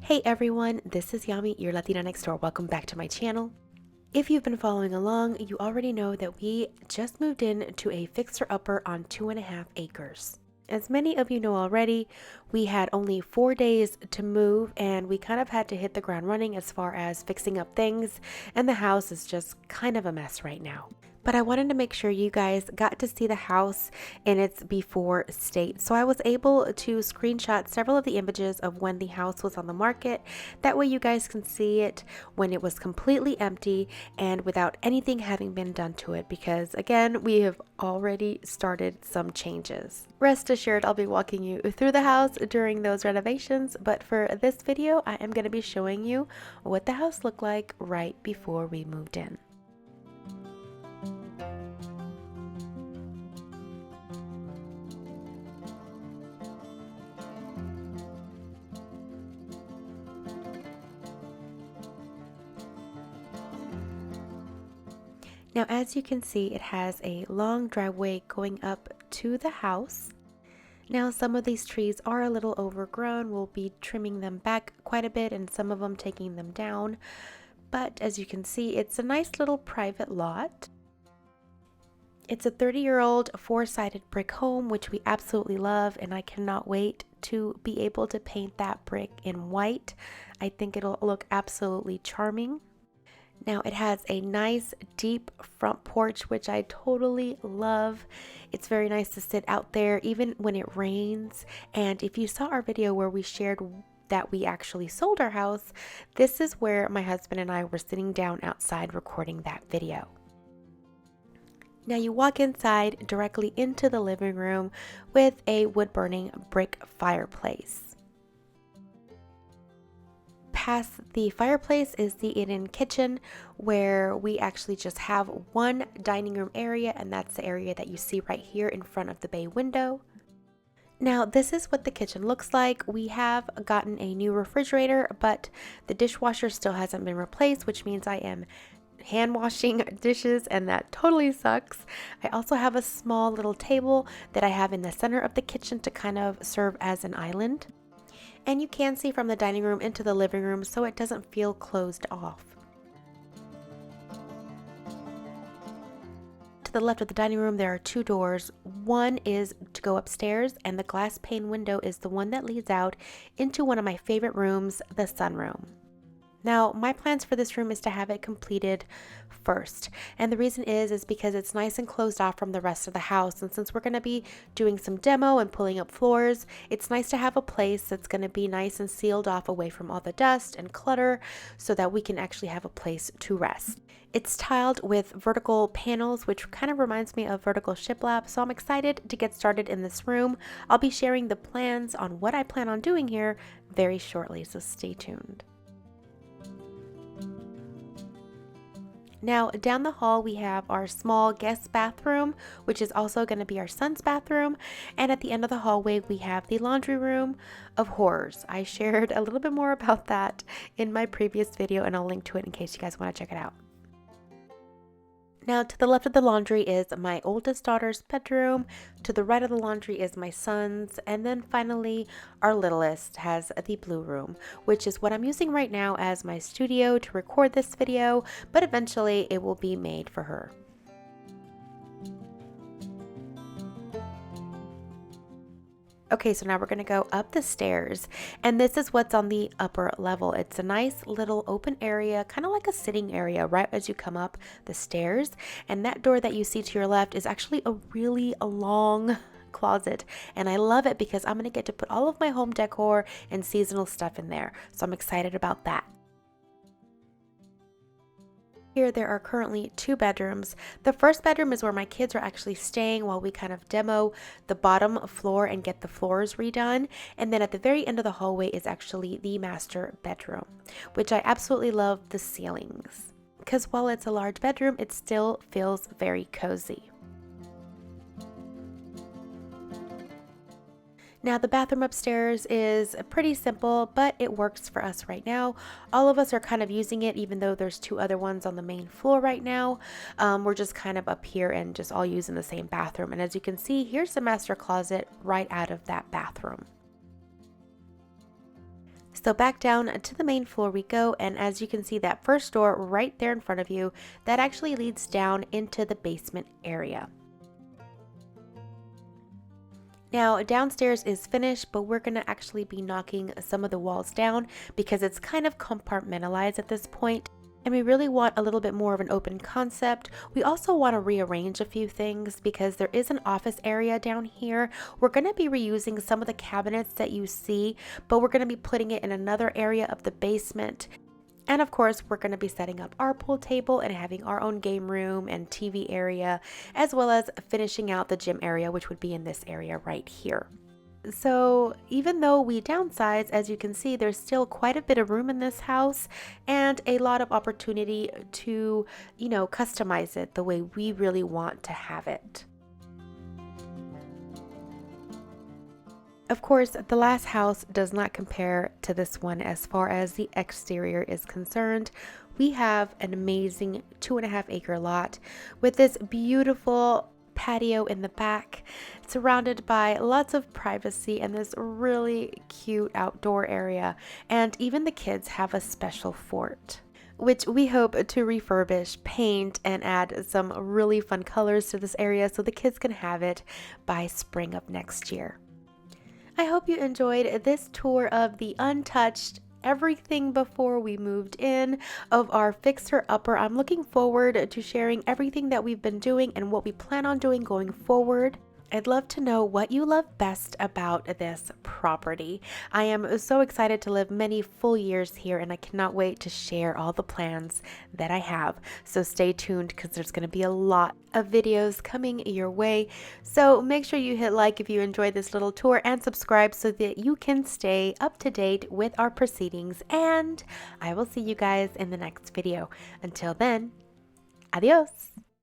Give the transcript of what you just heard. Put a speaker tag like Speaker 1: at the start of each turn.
Speaker 1: Hey everyone, this is Yami, your Latina next door. Welcome back to my channel. If you've been following along, you already know that we just moved in to a fixer-upper on 2.5 acres. As many of you know already, we had only 4 days to move and we kind of had to hit the ground running as far as fixing up things, and the house is just kind of a mess right now. But I wanted to make sure you guys got to see the house in its before state. So I was able to screenshot several of the images of when the house was on the market. That way you guys can see it when it was completely empty and without anything having been done to it, because again, we have already started some changes. Rest assured, I'll be walking you through the house during those renovations, but for this video, I am going to be showing you what the house looked like right before we moved in. Now, as you can see, it has a long driveway going up to the house. Now, some of these trees are a little overgrown. We'll be trimming them back quite a bit and some of them taking them down. But as you can see, it's a nice little private lot. It's a 30-year-old four-sided brick home, which we absolutely love, and I cannot wait to be able to paint that brick in white. I think it'll look absolutely charming. Now it has a nice deep front porch, which I totally love. It's very nice to sit out there even when it rains. And if you saw our video where we shared that we actually sold our house, this is where my husband and I were sitting down outside recording that video. Now you walk inside directly into the living room with a wood-burning brick fireplace. Past the fireplace is the eat-in kitchen, where we actually just have one dining room area, and that's the area that you see right here in front of the bay window. Now this is what the kitchen looks like. We have gotten a new refrigerator, but the dishwasher still hasn't been replaced, which means I am hand washing dishes, and that totally sucks. I also have a small little table that I have in the center of the kitchen to kind of serve as an island. And you can see from the dining room into the living room, so it doesn't feel closed off. To the left of the dining room, there are two doors. One is to go upstairs, and the glass pane window is the one that leads out into one of my favorite rooms, the sunroom. Now, my plans for this room is to have it completed first, and the reason is because it's nice and closed off from the rest of the house, and since we're going to be doing some demo and pulling up floors, it's nice to have a place that's going to be nice and sealed off away from all the dust and clutter so that we can actually have a place to rest. It's tiled with vertical panels, which kind of reminds me of vertical shiplap, so I'm excited to get started in this room. I'll be sharing the plans on what I plan on doing here very shortly, so stay tuned. Now down the hall we have our small guest bathroom, which is also going to be our son's bathroom, and at the end of the hallway we have the laundry room of horrors. I shared a little bit more about that in my previous video, and I'll link to it in case you guys want to check it out. Now to the left of the laundry is my oldest daughter's bedroom, to the right of the laundry is my son's, and then finally our littlest has the blue room, which is what I'm using right now as my studio to record this video, but eventually it will be made for her. Okay, so now we're going to go up the stairs, and this is what's on the upper level. It's a nice little open area, kind of like a sitting area right as you come up the stairs, and that door that you see to your left is actually a really long closet, and I love it because I'm going to get to put all of my home decor and seasonal stuff in there, so I'm excited about that. Here there are currently two bedrooms. The first bedroom is where my kids are actually staying while we kind of demo the bottom floor and get the floors redone. And then at the very end of the hallway is actually the master bedroom, which I absolutely love the ceilings, because while it's a large bedroom, it still feels very cozy. Now the bathroom upstairs is pretty simple, but it works for us right now. All of us are kind of using it, even though there's two other ones on the main floor right now. We're just kind of up here and just all using the same bathroom. And as you can see, here's the master closet right out of that bathroom. So back down to the main floor we go, and as you can see, that first door right there in front of you, that actually leads down into the basement area. Now downstairs is finished, but we're going to actually be knocking some of the walls down because it's kind of compartmentalized at this point. And we really want a little bit more of an open concept. We also want to rearrange a few things because there is an office area down here. We're going to be reusing some of the cabinets that you see, but we're going to be putting it in another area of the basement. And of course, we're going to be setting up our pool table and having our own game room and TV area, as well as finishing out the gym area, which would be in this area right here. So even though we downsize, as you can see, there's still quite a bit of room in this house and a lot of opportunity to, customize it the way we really want to have it. Of course, the last house does not compare to this one as far as the exterior is concerned. We have an amazing 2.5 acre lot with this beautiful patio in the back, surrounded by lots of privacy and this really cute outdoor area. And even the kids have a special fort, which we hope to refurbish, paint, and add some really fun colors to this area so the kids can have it by spring of next year. I hope you enjoyed this tour of the untouched everything before we moved in of our fixer-upper. I'm looking forward to sharing everything that we've been doing and what we plan on doing going forward. I'd love to know what you love best about this property. I am so excited to live many full years here, and I cannot wait to share all the plans that I have. So stay tuned because there's going to be a lot of videos coming your way. So make sure you hit like if you enjoyed this little tour and subscribe so that you can stay up to date with our proceedings. And I will see you guys in the next video. Until then, adios.